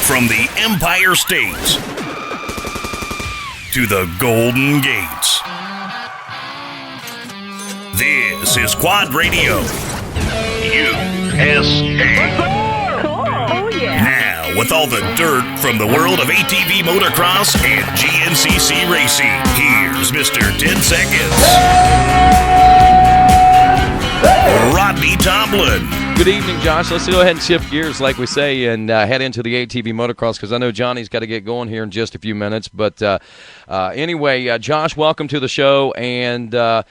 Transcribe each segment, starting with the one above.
From the Empire State to the Golden Gates, this is Quad Radio USA. Cool. Oh, yeah. Now, with all the dirt from the world of ATV motocross and GNCC racing, here's Mr. 10 Seconds, Rodney Tomlin. Good evening, Josh. Let's go ahead and shift gears, like we say, and head into the ATV motocross, because I know Johnny's got to get going here in just a few minutes. But anyway, Josh, welcome to the show. And I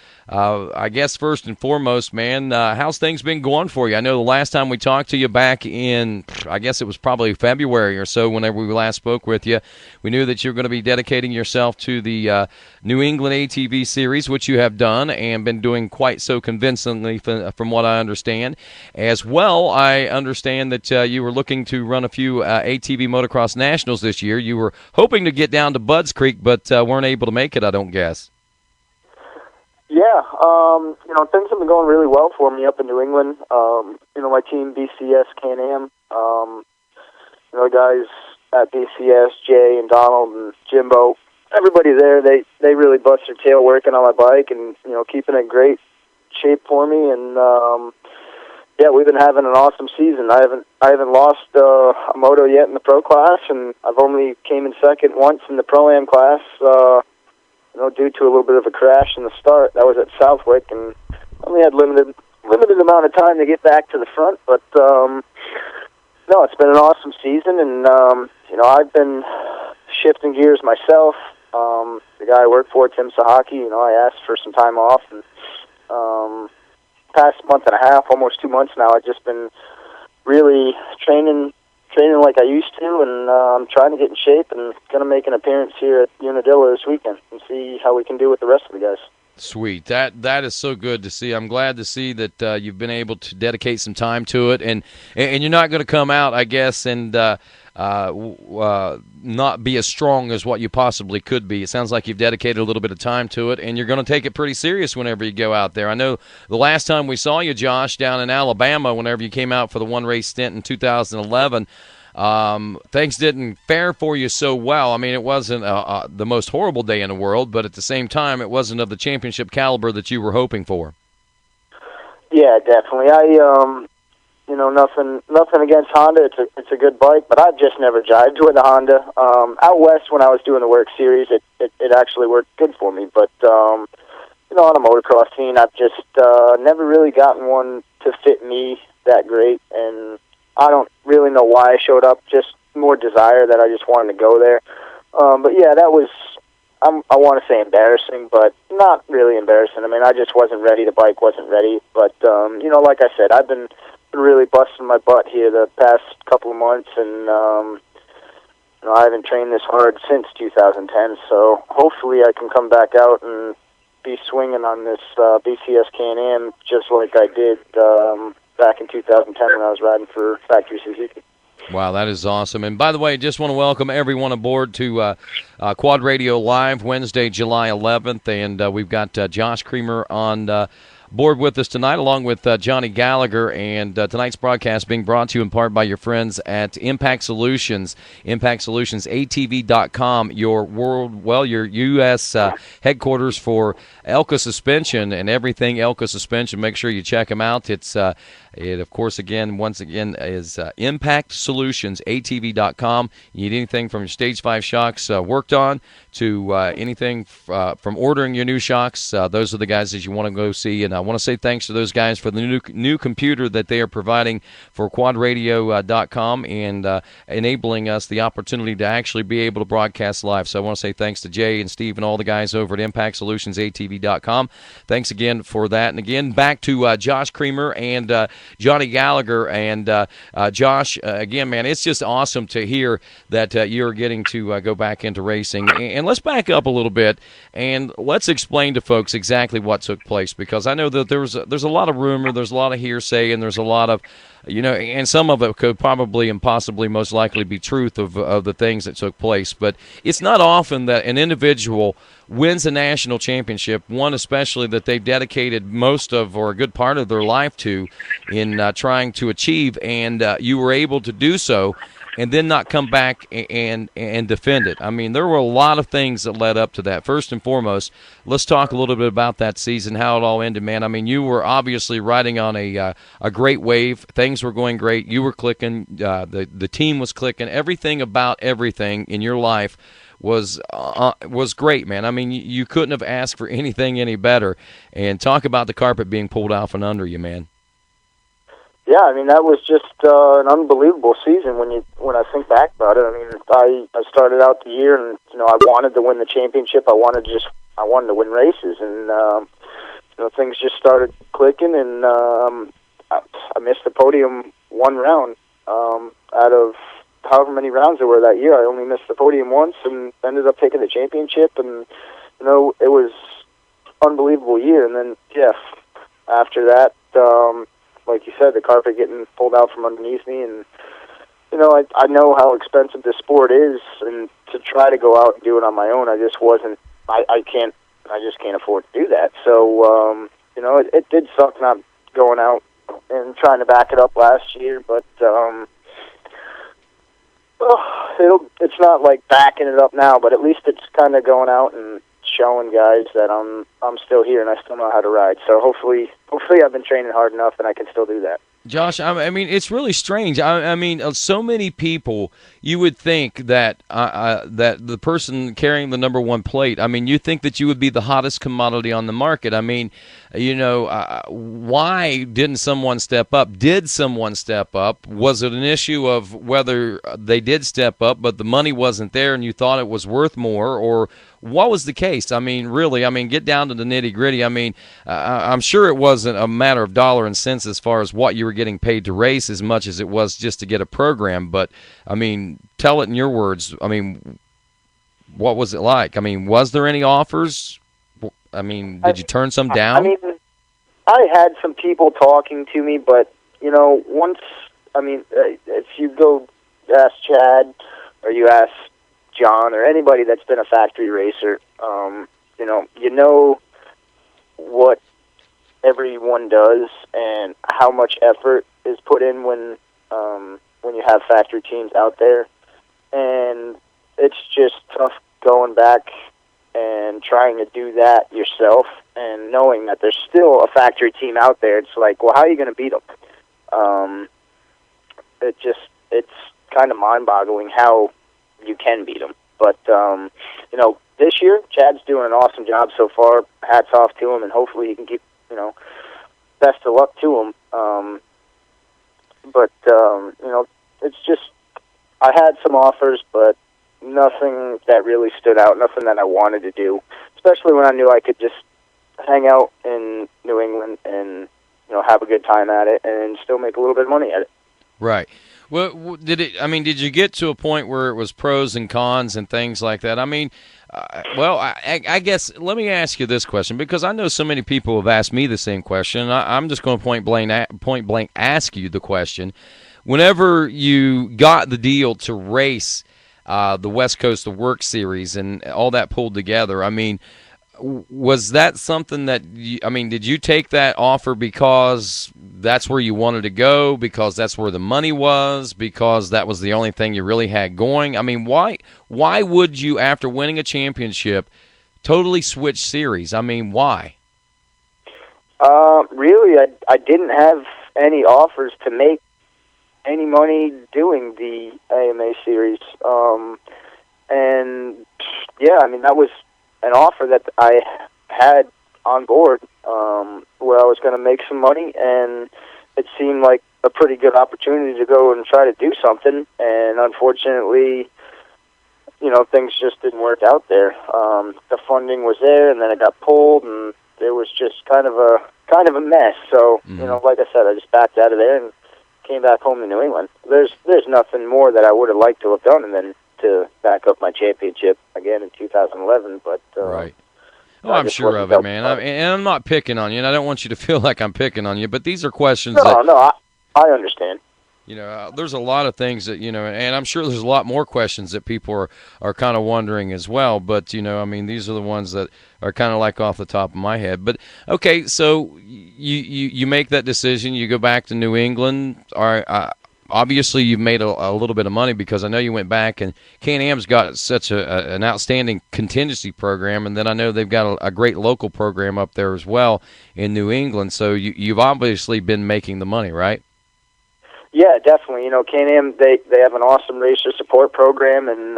guess first and foremost, man, how's things been going for you? I know the last time we talked to you back in, I guess it was probably February or so, whenever we last spoke with you, we knew that you were going to be dedicating yourself to the New England ATV Series, which you have done and been doing quite so convincingly, from what I understand. As well, I understand that you were looking to run a few ATV Motocross Nationals this year. You were hoping to get down to Budds Creek, but weren't able to make it, I don't guess. Yeah, things have been going really well for me up in New England. My team, BCS Can-Am, the guys at BCS, Jay and Donald and Jimbo, everybody there, they really bust their tail working on my bike and, keeping it in great shape for me. And, we've been having an awesome season. I haven't lost a moto yet in the pro class, and I've only came in second once in the pro-am class, due to a little bit of a crash in the start. That was at Southwick, and only had limited amount of time to get back to the front. But it's been an awesome season, and I've been shifting gears myself. The guy I work for, Tim Sahaki, I asked for some time off, and past month and a half, almost 2 months now, I've just been really training like I used to, and I'm trying to get in shape and going to make an appearance here at Unadilla this weekend and see how we can do with the rest of the guys. Sweet. That is so good to see. I'm glad to see that you've been able to dedicate some time to it, and you're not going to come out, I guess, and not be as strong as what you possibly could be. It sounds like you've dedicated a little bit of time to it, and you're going to take it pretty serious whenever you go out there. I know the last time we saw you, Josh, down in Alabama, whenever you came out for the one-race stint in 2011, things didn't fare for you so well. I mean, it wasn't the most horrible day in the world, but at the same time, it wasn't of the championship caliber that you were hoping for. Yeah, definitely. Nothing against Honda. It's a good bike, but I've just never jived with a Honda. Out west, when I was doing the Work Series, it actually worked good for me. But on a motocross scene, I've just never really gotten one to fit me that great, and I don't really know why I showed up. Just more desire that I just wanted to go there. But yeah, that was, I want to say embarrassing, but not really embarrassing. I mean, I just wasn't ready. The bike wasn't ready. But, like I said, I've been really busting my butt here the past couple of months, and I haven't trained this hard since 2010. So hopefully I can come back out and be swinging on this BCS Can-Am just like I did back in 2010 when I was riding for Factory Suzuki. Wow, that is awesome. And by the way, just want to welcome everyone aboard to Quad Radio Live Wednesday, July 11th. And we've got Josh Creamer on board with us tonight, along with Johnny Gallagher. And tonight's broadcast being brought to you in part by your friends at Impact Solutions, ImpactSolutionsATV.com, your U.S. headquarters for Elka Suspension and everything Elka Suspension. Make sure you check them out. It, of course, once again, is ImpactSolutionsATV.com. You need anything from your Stage 5 shocks worked on to anything from ordering your new shocks. Those are the guys that you want to go see. And I want to say thanks to those guys for the new computer that they are providing for quadradio.com and enabling us the opportunity to actually be able to broadcast live. So I want to say thanks to Jay and Steve and all the guys over at ImpactSolutionsATV.com. Thanks again for that. And again, back to Josh Creamer and Johnny Gallagher. And Josh, again, man, it's just awesome to hear that you're getting to go back into racing. And let's back up a little bit and let's explain to folks exactly what took place, because I know that there's a lot of rumor, there's a lot of hearsay, and there's a lot of, and some of it could probably and possibly most likely be truth of the things that took place. But it's not often that an individual wins a national championship, one especially that they've dedicated most of or a good part of their life to in trying to achieve, and you were able to do so. and then not come back and defend it. I mean, there were a lot of things that led up to that. First and foremost, let's talk a little bit about that season, how it all ended, man. I mean, you were obviously riding on a great wave. Things were going great. You were clicking. The team was clicking. Everything about everything in your life was great, man. I mean, you couldn't have asked for anything any better. And talk about the carpet being pulled out from under you, man. Yeah, I mean, that was just an unbelievable season when I think back about it. I mean, I started out the year, and I wanted to win the championship. I wanted to win races, and things just started clicking, and I missed the podium one round out of however many rounds there were that year. I only missed the podium once, and ended up taking the championship, and it was unbelievable year. And then after that. Like you said, the carpet getting pulled out from underneath me, and I know how expensive this sport is, and to try to go out and do it on my own, I just can't afford to do that. So it did suck not going out and trying to back it up last year, but it's not like backing it up now, but at least it's kind of going out and showing guys that I'm still here and I still know how to ride. So hopefully I've been training hard enough and I can still do that. Josh, I mean, it's really strange. I mean, so many people, you would think that that the person carrying the number one plate, I mean, you think that you would be the hottest commodity on the market. I mean, why didn't someone step up? Did someone step up? Was it an issue of whether they did step up, but the money wasn't there and you thought it was worth more, or what was the case? I mean, really, get down to the nitty-gritty. I mean, I'm sure it wasn't a matter of dollar and cents as far as what you were getting paid to race as much as it was just to get a program. But, I mean, tell it in your words. I mean, what was it like? I mean, was there any offers? I mean, did you turn some down? I mean, I had some people talking to me, but, if you go ask Chad or you ask John or anybody that's been a factory racer, you know what everyone does and how much effort is put in when you have factory teams out there, and it's just tough going back and trying to do that yourself and knowing that there's still a factory team out there. It's like, well, how are you going to beat them? It's kind of mind-boggling how you can beat them. But, this year, Chad's doing an awesome job so far. Hats off to him, and hopefully he can keep, best of luck to him. It's just, I had some offers, but nothing that really stood out, nothing that I wanted to do, especially when I knew I could just hang out in New England and, have a good time at it and still make a little bit of money at it. Right. Well, did you get to a point where it was pros and cons and things like that? I mean, I guess let me ask you this question, because I know so many people have asked me the same question. I'm just going to point blank ask you the question. Whenever you got the deal to race the West Coast of Work Series and all that pulled together, I mean, was that something that did you take that offer because that's where you wanted to go, because that's where the money was, because that was the only thing you really had going? I mean, why would you, after winning a championship, totally switch series? I mean, why? Really, I didn't have any offers to make any money doing the AMA series. That was an offer that I had on board, where I was going to make some money, and it seemed like a pretty good opportunity to go and try to do something. And unfortunately, things just didn't work out there. The funding was there, and then it got pulled, and it was just kind of a mess. So, like I said, I just backed out of there and came back home to New England. There's nothing more that I would have liked to have done, and then to back up my championship again in 2011. But right. Oh, I'm sure of it, man. And I'm not picking on you, and I don't want you to feel like I'm picking on you, but these are questions I understand. There's a lot of things that, and I'm sure there's a lot more questions that people are kind of wondering as well. But, these are the ones that are kind of like off the top of my head. But, okay, so you make that decision. You go back to New England. All right, obviously you've made a little bit of money because I know you went back and Can-Am's got such an outstanding contingency program, and then I know they've got a great local program up there as well in New England. So you've obviously been making the money, right? Yeah, definitely. Can-Am, they have an awesome racer support program, and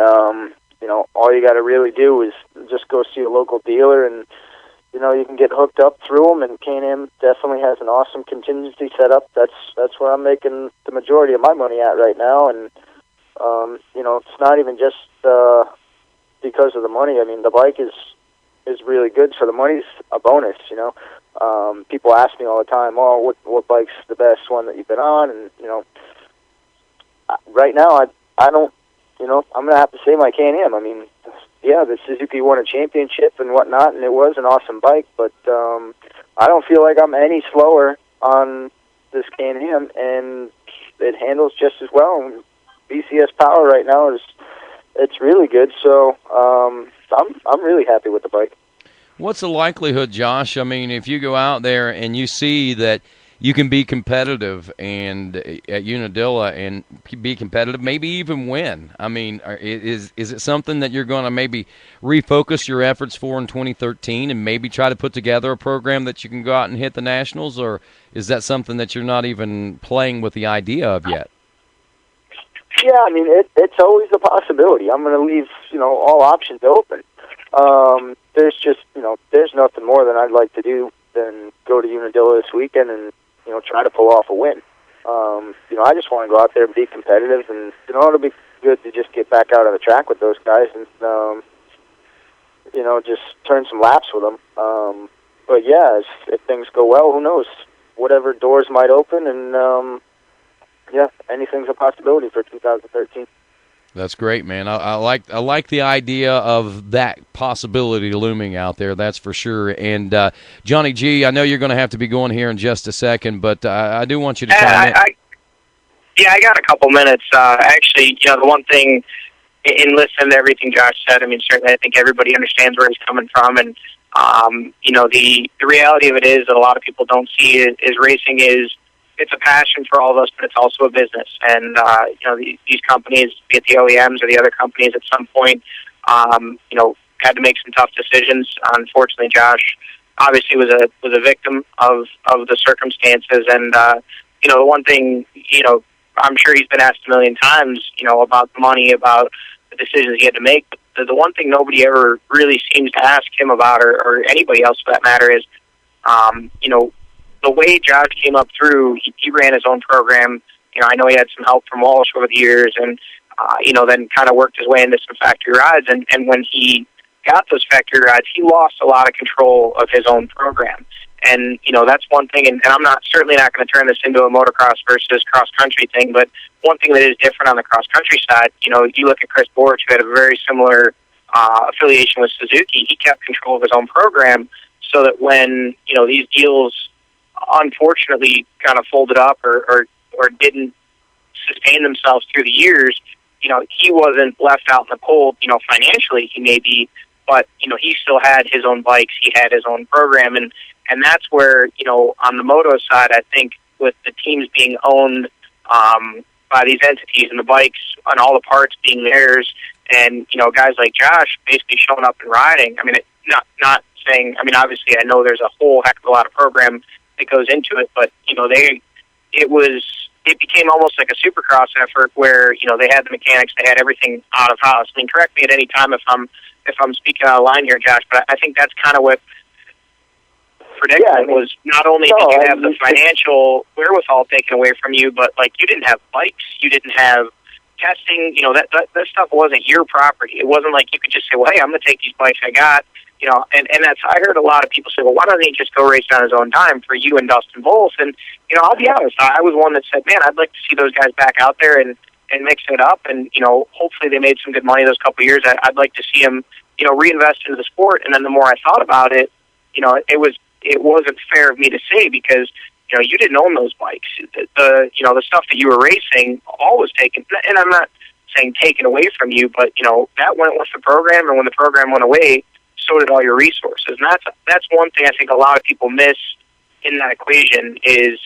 all you got to really do is just go see a local dealer, and you can get hooked up through them. And Can-Am definitely has an awesome contingency set up. That's where I'm making the majority of my money at right now. And it's not even just because of the money. I mean, the bike is really good, so the money's a bonus. People ask me all the time, "Oh, what bike's the best one that you've been on?" And right now, I don't. I'm gonna have to say my Can-Am. I mean, yeah, the Suzuki won a championship and whatnot, and it was an awesome bike. But I don't feel like I'm any slower on this Can-Am, and it handles just as well. And BCS power right now it's really good. So I'm really happy with the bike. What's the likelihood, Josh? I mean, if you go out there and you see that you can be competitive and at Unadilla and be competitive, maybe even win. I mean, is it something that you're going to maybe refocus your efforts for in 2013 and maybe try to put together a program that you can go out and hit the Nationals, or is that something that you're not even playing with the idea of yet? Yeah, I mean, it's always a possibility. I'm going to leave, all options open. There's just, there's nothing more than I'd like to do than go to Unadilla this weekend and, try to pull off a win. I just want to go out there and be competitive, and, it'll be good to just get back out on the track with those guys and, just turn some laps with them. But yeah, if things go well, who knows? Whatever doors might open, and, anything's a possibility for 2013. That's great, man. I like the idea of that possibility looming out there. That's for sure. And Johnny G, I know you're going to have to be going here in just a second, but I do want you to chime in. I got a couple minutes. Actually, the one thing in listening to everything Josh said, I mean, certainly I think everybody understands where he's coming from, and the reality of it is that a lot of people don't see is racing is. It's a passion for all of us, but it's also a business. And, these companies, be it the OEMs or the other companies at some point, had to make some tough decisions. Unfortunately, Josh obviously was a victim of the circumstances. And, the one thing, I'm sure he's been asked a million times, about the money, about the decisions he had to make. But the one thing nobody ever really seems to ask him about, or anybody else for that matter, is, the way Josh came up through, he ran his own program. I know he had some help from Walsh over the years, and then kind of worked his way into some factory rides. And when he got those factory rides, he lost a lot of control of his own program. And that's one thing. And I'm certainly not going to turn this into a motocross versus cross country thing. But one thing that is different on the cross country side, you look at Chris Borch, who had a very similar affiliation with Suzuki. He kept control of his own program, so that when these deals unfortunately kind of folded up or didn't sustain themselves through the years, he wasn't left out in the cold, financially he may be, but, he still had his own bikes, he had his own program, and that's where, on the moto side, I think with the teams being owned by these entities and the bikes and all the parts being theirs, and, guys like Josh basically showing up and riding, I mean, not saying, I mean, obviously I know there's a whole heck of a lot of program that goes into it, but it became almost like a supercross effort where they had the mechanics, they had everything out of house. I mean, correct me at any time if I'm speaking out of line here, Josh, but I think that's kind of what predicament was. Not only did you have the financial wherewithal taken away from you, but you didn't have bikes, you didn't have testing. That stuff wasn't your property. It wasn't like you could just say, well, hey, I'm going to take these bikes I got. And that's, I heard a lot of people say, well, why doesn't he just go race on his own time for you and Dustin Bolles? And, I'll be honest, I was one that said, man, I'd like to see those guys back out there and mixing it up. And, hopefully they made some good money those couple of years. I'd like to see them, reinvest into the sport. And then the more I thought about it, it wasn't fair of me to say because, you didn't own those bikes. The stuff that you were racing, all was taken. And I'm not saying taken away from you, but, that went with the program. And when the program went away, so did all your resources. And that's one thing I think a lot of people miss in that equation is,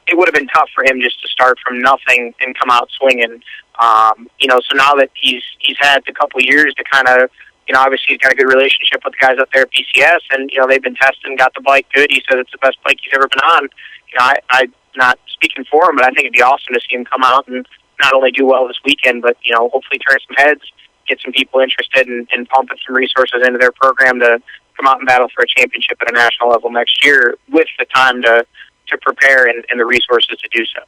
it would have been tough for him just to start from nothing and come out swinging. So now that he's had a couple years to kind of, obviously he's got a good relationship with the guys up there at BCS, and they've been testing, got the bike good. He said it's the best bike he's ever been on. I'm not speaking for him, but I think it'd be awesome to see him come out and not only do well this weekend, but hopefully turn some heads, get some people interested, and pumping some resources into their program to come out and battle for a championship at a national level next year with the time to prepare and the resources to do so.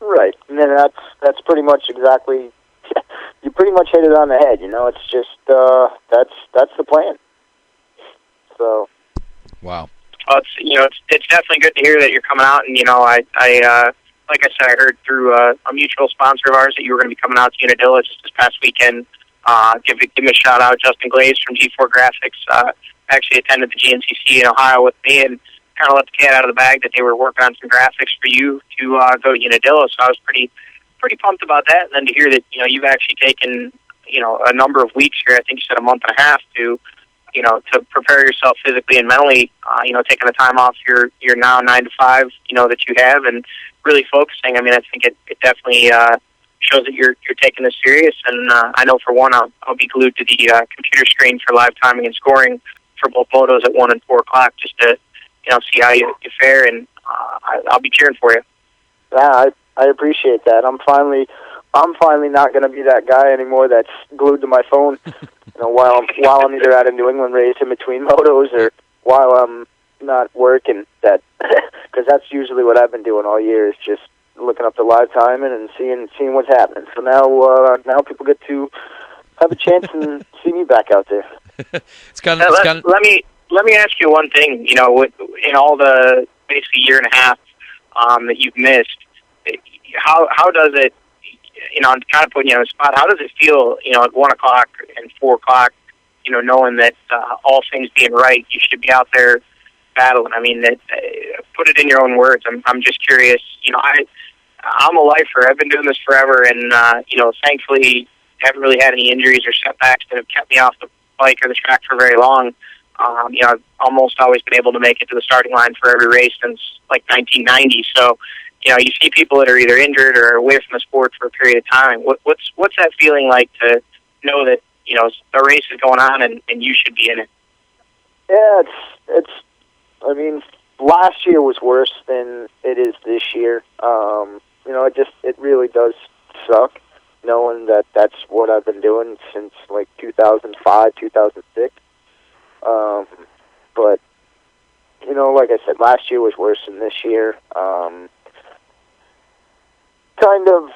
Right, and then that's pretty much exactly. You pretty much hit it on the head. It's just that's the plan. So. Wow. Well, it's definitely good to hear that you're coming out, and I like I said, I heard through a mutual sponsor of ours that you were going to be coming out to Unadilla just this past weekend. Give him a shout out, Justin Glaze from G4 Graphics. Actually attended the GNCC in Ohio with me and kind of let the cat out of the bag that they were working on some graphics for you to go to Unadilla. So I was pretty pumped about that. And then to hear that you've actually taken a number of weeks here. I think you said a month and a half to prepare yourself physically and mentally. Taking the time off your now 9 to 5 that you have and really focusing. I mean, I think it definitely shows that you're taking this serious. And I know for one, I'll be glued to the computer screen for live timing and scoring for both motos at 1 and 4 o'clock just to see how you fare. And I'll be cheering for you. Yeah, I appreciate that. I'm finally not going to be that guy anymore that's glued to my phone. While I'm either at a New England race in between motos or while I'm not working, because that's usually what I've been doing all year is just looking up the live timing and seeing what's happening. So now people get to have a chance and see me back out there. Let me ask you one thing. In all the basically year and a half that you've missed, how does it? I'm kind of putting you on the spot. How does it feel? At 1 o'clock and 4 o'clock. Knowing that all things being right, you should be out there battling. I mean, put it in your own words. I'm just curious. I'm a lifer. I've been doing this forever, and thankfully, haven't really had any injuries or setbacks that have kept me off the bike or the track for very long. I've almost always been able to make it to the starting line for every race since like 1990. So, you see people that are either injured or away from the sport for a period of time. What's that feeling like to know that a race is going on and you should be in it? Yeah, it's. I mean, last year was worse than it is this year. It really does suck knowing that that's what I've been doing since like 2005, 2006. But like I said, last year was worse than this year. Kind of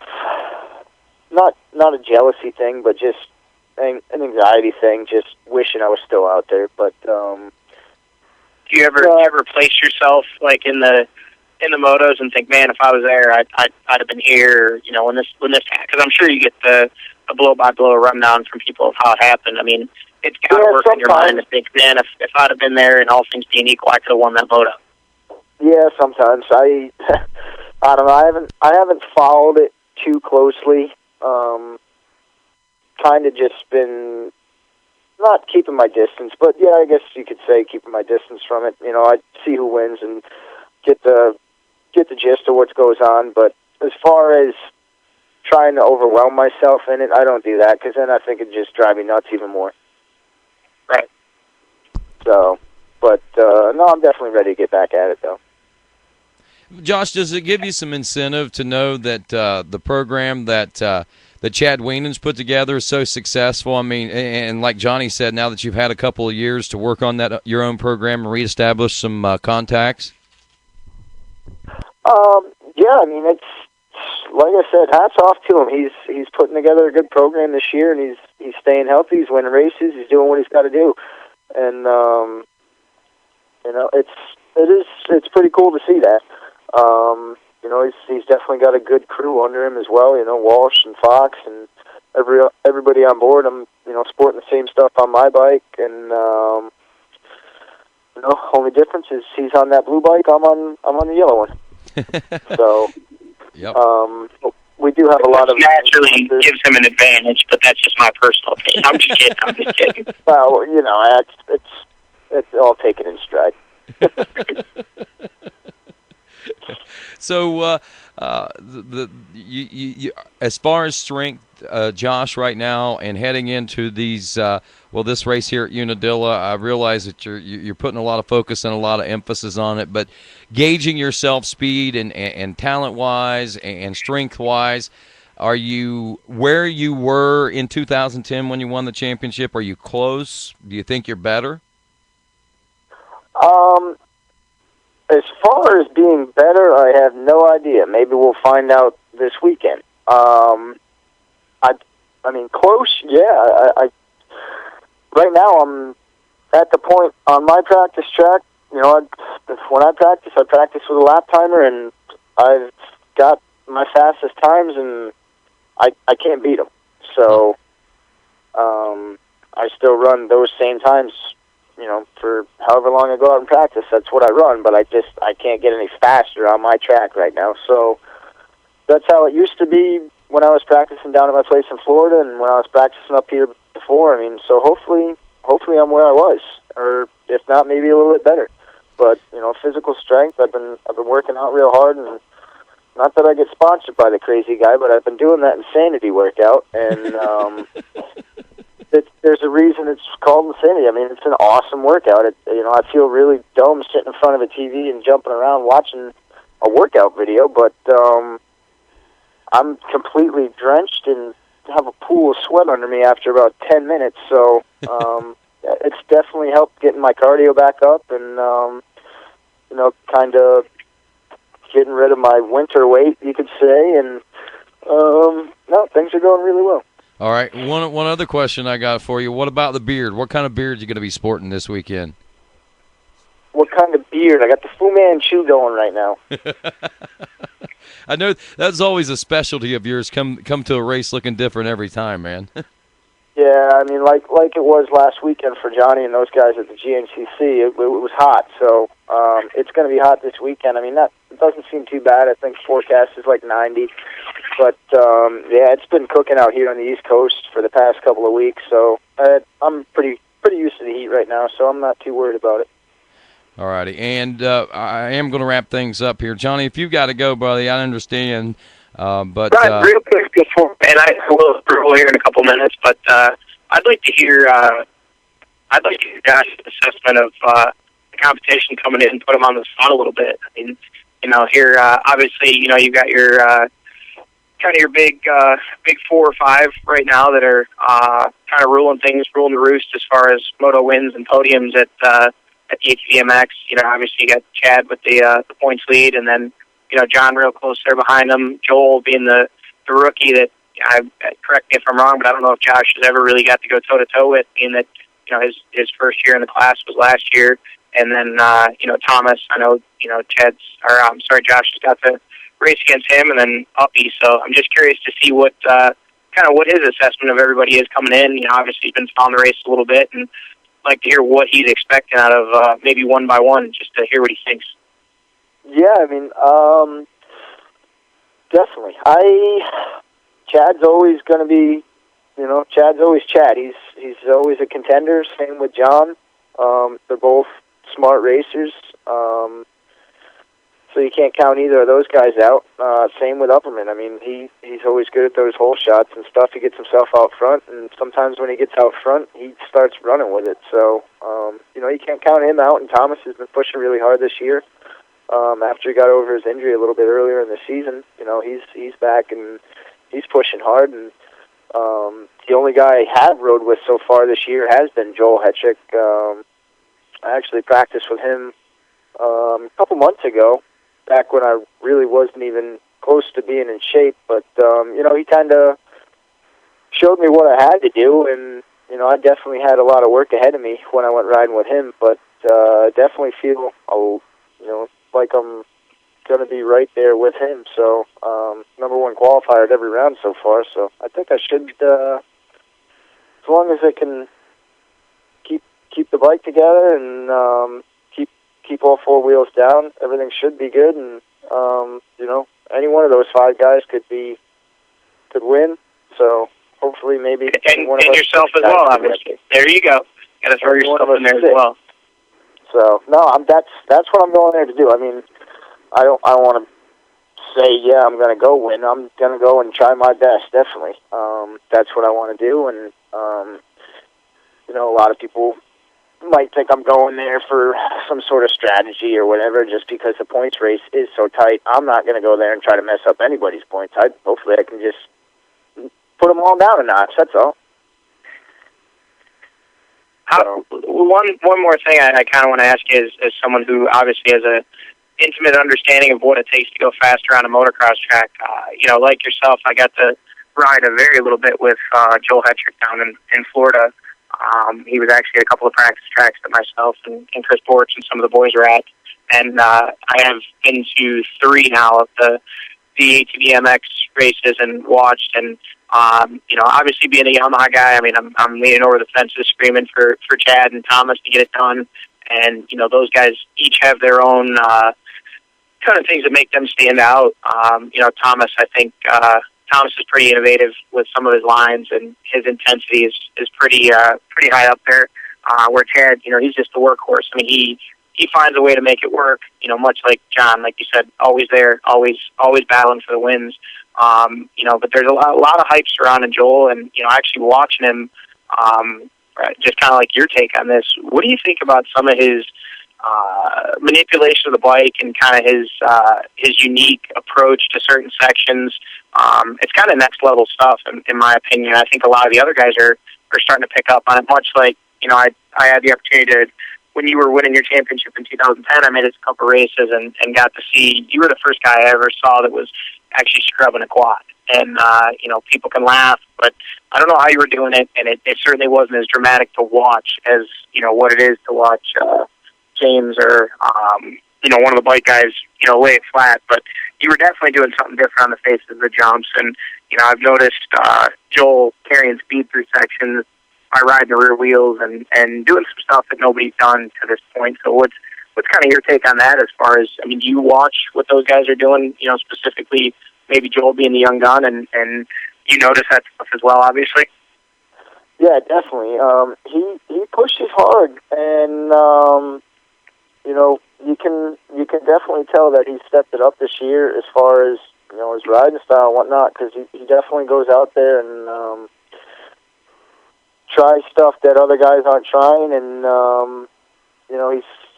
not a jealousy thing, but just an anxiety thing. Just wishing I was still out there. But do you ever place yourself like in the motos and think, man, if I was there, I'd have been here. When this because I'm sure you get the blow by blow rundown from people of how it happened. I mean, it's got to work in your mind to think, man, if I'd have been there and all things being equal, I could have won that moto. Yeah, sometimes I don't know. I haven't followed it too closely. Kind of just been not keeping my distance, but yeah, I guess you could say keeping my distance from it. I see who wins and get the gist of what goes on. But as far as trying to overwhelm myself in it, I don't do that because then I think it'd just drive me nuts even more. Right. So, but no, I'm definitely ready to get back at it though. Josh, does it give you some incentive to know that the program that Chad Wienen's put together is so successful? I mean, and like Johnny said, now that you've had a couple of years to work on your own program and reestablish some contacts? Yeah, I mean, it's like I said, hats off to him. He's putting together a good program this year, and he's staying healthy. He's winning races. He's doing what he's got to do, and it's pretty cool to see that. He's definitely got a good crew under him as well. Walsh and Fox and everybody on board. I'm sporting the same stuff on my bike, and only difference is he's on that blue bike. I'm on the yellow one. So, yep. We do have a lot of naturally gives him an advantage, but that's just my personal opinion. I'm just kidding. Well, it's all taken in stride. So, as far as strength, Josh, right now, and heading into these, this race here at Unadilla, I realize that you're putting a lot of focus and a lot of emphasis on it, but gauging yourself, speed and talent wise and strength wise, are you where you were in 2010 when you won the championship? Are you close? Do you think you're better? As far as being better, I have no idea. Maybe we'll find out this weekend. I mean, close, yeah. Right now, I'm at the point on my practice track. You know, when I practice with a lap timer, and I've got my fastest times, and I can't beat them. So, I still run those same times. You know, for however long I go out and practice, that's what I run. But I can't get any faster on my track right now. So that's how it used to be when I was practicing down at my place in Florida, and when I was practicing up here before. I mean, so hopefully I'm where I was, or if not, maybe a little bit better. But you know, physical strength, I've been working out real hard, and not that I get sponsored by the crazy guy, but I've been doing that insanity workout, and there's a reason it's called insanity. I mean, it's an awesome workout. I feel really dumb sitting in front of a TV and jumping around watching a workout video, but I'm completely drenched and have a pool of sweat under me after about 10 minutes. So it's definitely helped getting my cardio back up and kind of getting rid of my winter weight, you could say. And no, things are going really well. All right, one other question I got for you. What about the beard? What kind of beard are you going to be sporting this weekend? What kind of beard? I got the Fu Manchu going right now. I know that's always a specialty of yours. Come to a race looking different every time, man. Yeah, I mean, like it was last weekend for Johnny and those guys at the GNCC. It was hot, so it's going to be hot this weekend. I mean, it doesn't seem too bad. I think forecast is like 90. But, yeah, it's been cooking out here on the East Coast for the past couple of weeks, so I'm pretty used to the heat right now, so I'm not too worried about it. All righty, and I am going to wrap things up here. Johnny, if you've got to go, buddy, I understand. But right, real quick before, and I will throw here in a couple minutes, but I'd like to hear Josh's assessment of the competition coming in and put him on the spot a little bit. I mean, here, obviously, you've got your kind of your big 4 or 5 right now that are kind of ruling the roost as far as moto wins and podiums at the ATVMX. Obviously you got Chad with the points lead, and then John real close there behind him. Joel being the rookie that correct me if I'm wrong, but I don't know if Josh has ever really got to go toe to toe with, being that his first year in the class was last year, and then Thomas. I know Josh has got to race against him, and then Uppy. So I'm just curious to see what his assessment of everybody is coming in. Obviously he's been following the race a little bit, and like to hear what he's expecting out of maybe one by one, just to hear what he thinks. Yeah, I mean, definitely. Chad's always going to be, Chad's always Chad. He's always a contender. Same with John. They're both smart racers. So you can't count either of those guys out. Same with Upperman. I mean, he's always good at those hole shots and stuff. He gets himself out front, and sometimes when he gets out front, he starts running with it. So, you can't count him out, and Thomas has been pushing really hard this year. After he got over his injury a little bit earlier in the season, he's back and he's pushing hard. And the only guy I have rode with so far this year has been Joel Hetrick. I actually practiced with him a couple months ago, back when I really wasn't even close to being in shape. But, he kind of showed me what I had to do, and, I definitely had a lot of work ahead of me when I went riding with him, but I definitely feel, like I'm going to be right there with him. So, #1 qualifier at every round so far, so I think I should, as long as I can keep the bike together and keep all 4 wheels down, everything should be good. And any one of those 5 guys could win. So hopefully, maybe and one of us yourself as well. Obviously, there you go. Got to throw yourself in there as well. So no, that's what I'm going there to do. I mean, I don't want to say, yeah, I'm going to go win. I'm going to go and try my best, definitely. That's what I want to do, and, a lot of people might think I'm going there for some sort of strategy or whatever just because the points race is so tight. I'm not going to go there and try to mess up anybody's points. Hopefully I can just put them all down a notch, that's all. One more thing I kind of want to ask you as someone who obviously has a intimate understanding of what it takes to go faster on a motocross track. Like yourself, I got to ride a very little bit with Joel Hetrick down in Florida. He was actually at a couple of practice tracks that myself and Chris Borch and some of the boys were at. And I have been to 3 now of the ATV MX races and watched. And, obviously being a Yamaha guy, I mean, I'm leaning over the fences screaming for Chad and Thomas to get it done. And, those guys each have their own kind of things that make them stand out. Thomas, I think Thomas is pretty innovative with some of his lines, and his intensity is pretty high up there. Where Chad, he's just a workhorse. I mean, he finds a way to make it work. Much like John, like you said, always there, always battling for the wins. But there's a lot of hype surrounding Joel, and actually watching him. Just kind of like your take on this. What do you think about some of his manipulation of the bike and kind of his unique approach to certain sections? It's kind of next level stuff, in my opinion. I think a lot of the other guys are starting to pick up on it. Much like I had the opportunity to, when you were winning your championship in 2010, I made it a couple races and got to see. You were the first guy I ever saw that was actually scrubbing a quad. And people can laugh, but I don't know how you were doing it, and it certainly wasn't as dramatic to watch as what it is to watch James or one of the bike guys lay it flat. But you were definitely doing something different on the faces of the jumps, and I've noticed Joel carrying speed through sections by riding the rear wheels and doing some stuff that nobody's done to this point. So what's kind of your take on that? As far as, do you watch what those guys are doing? Specifically maybe Joel being the young gun, and you notice that stuff as well, obviously. Yeah, definitely. He pushes hard, and you can definitely tell that he's stepped it up this year as far as his riding style and whatnot, because he definitely goes out there and tries stuff that other guys aren't trying, and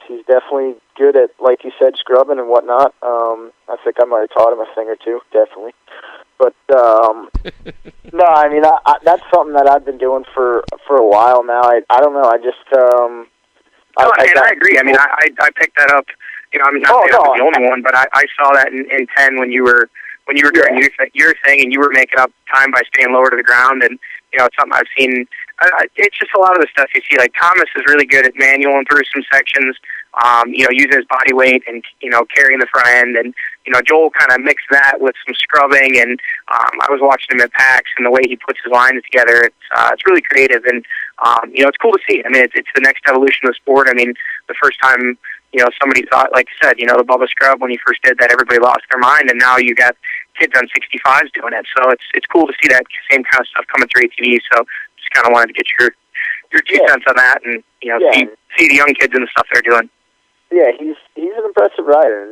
he's definitely good at, like you said, scrubbing and whatnot. I think I might have taught him a thing or two, definitely. But no, I mean that's something that I've been doing for a while now. I don't know. I just I agree. I mean, I picked that up. I'm not saying I'm the only one, but I saw that in 10 when you were doing your thing, and you were making up time by staying lower to the ground, and it's something I've seen. It's just a lot of the stuff you see. Like Thomas is really good at manualing through some sections, using his body weight and carrying the front end, and Joel kind of mixed that with some scrubbing. And I was watching him at PAX, and the way he puts his lines together, it's really creative, and it's cool to see. I mean, it's the next evolution of the sport. I mean, the first time somebody thought, like you said, the Bubba Scrub, when he first did that, everybody lost their mind, and now you got kids on 65s doing it. So it's cool to see that same kind of stuff coming through ATV. So just kind of wanted to get your 2 cents on that, and see the young kids and the stuff they're doing. Yeah, he's an impressive rider,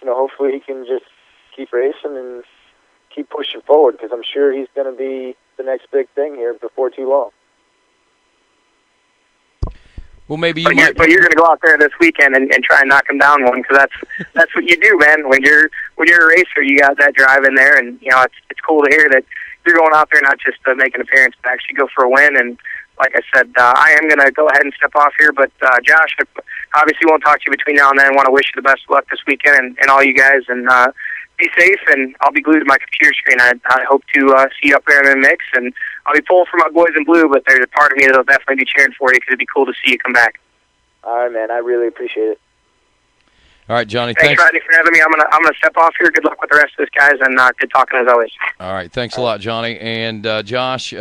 and hopefully he can just keep racing and keep pushing forward, because I'm sure he's going to be the next big thing here before too long. Well, maybe but you're going to go out there this weekend and try and knock him down one, because that's what you do, man. When you're a racer, you got that drive in there, and it's cool to hear that you're going out there not just to make an appearance, but actually go for a win. And like I said, I am going to go ahead and step off here, but Josh, I obviously won't talk to you between now and then. I want to wish you the best of luck this weekend, and all you guys, and be safe, and I'll be glued to my computer screen. I hope to see you up there in the mix, and I'll be pulling for my boys in blue, but there's a part of me that'll definitely be cheering for you, because it'd be cool to see you come back. All right, man. I really appreciate it. All right, Johnny. Thanks, Rodney, for having me. I'm gonna step off here. Good luck with the rest of this, guys, and good talking as always. All right, thanks a lot, Johnny. And Josh,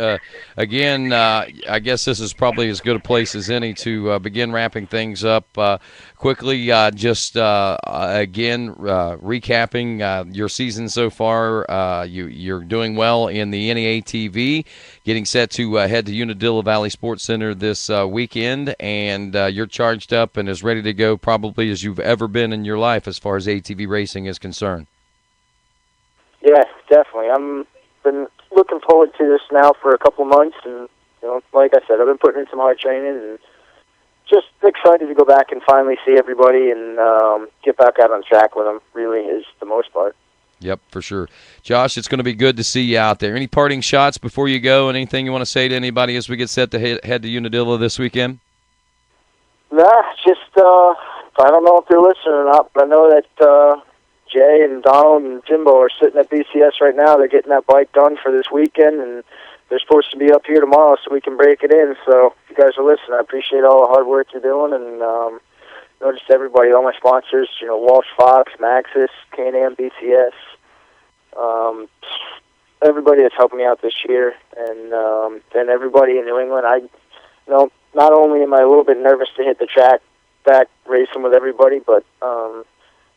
again, I guess this is probably as good a place as any to begin wrapping things up quickly. Just again, recapping your season so far. You're doing well in the NEATV, getting set to head to Unadilla Valley Sprts Center this weekend, and you're charged up and as ready to go probably as you've ever been in in your life as far as ATV racing is concerned. Yeah, definitely. I'm been looking forward to this now for a couple months, and like I said, I've been putting in some hard training, and just excited to go back and finally see everybody and get back out on track with them. Really, is the most part. Yep, for sure. Josh, it's going to be good to see you out there. Any parting shots before you go? Anything you want to say to anybody as we get set to head to Unadilla this weekend? Nah, just I don't know if they're listening or not, but I know that Jay and Donald and Jimbo are sitting at BCS right now. They're getting that bike done for this weekend, and they're supposed to be up here tomorrow so we can break it in. So if you guys are listening, I appreciate all the hard work you're doing, and just everybody, all my sponsors, Walsh Fox, Maxis, Can-Am, BCS, everybody that's helped me out this year, and then everybody in New England. Not only am I a little bit nervous to hit the track back racing with everybody, but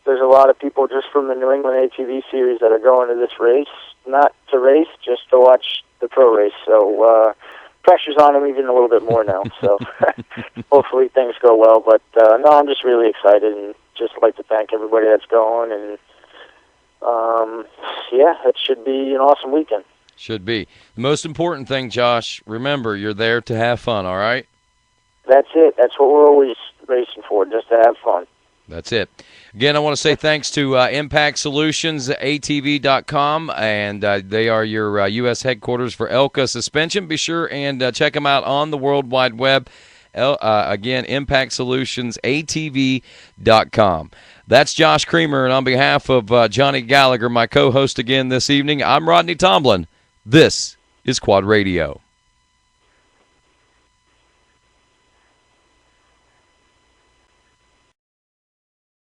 there's a lot of people just from the New England ATV series that are going to this race, not to race, just to watch the pro race. So pressure's on them even a little bit more now. So hopefully things go well. But no, I'm just really excited and just like to thank everybody that's going. And yeah, it should be an awesome weekend. Should be. The most important thing, Josh, remember, you're there to have fun, all right? That's it. That's what we're always racing for, just to have fun. That's it. Again, I want to say thanks to Impact Solutions, ATV.com, and they are your U.S. headquarters for Elka Suspension. Be sure and check them out on the World Wide Web. Again, Impact Solutions, ATV.com. That's Josh Creamer, and on behalf of Johnny Gallagher, my co-host again this evening, I'm Rodney Tomlin. This is Quad Radio.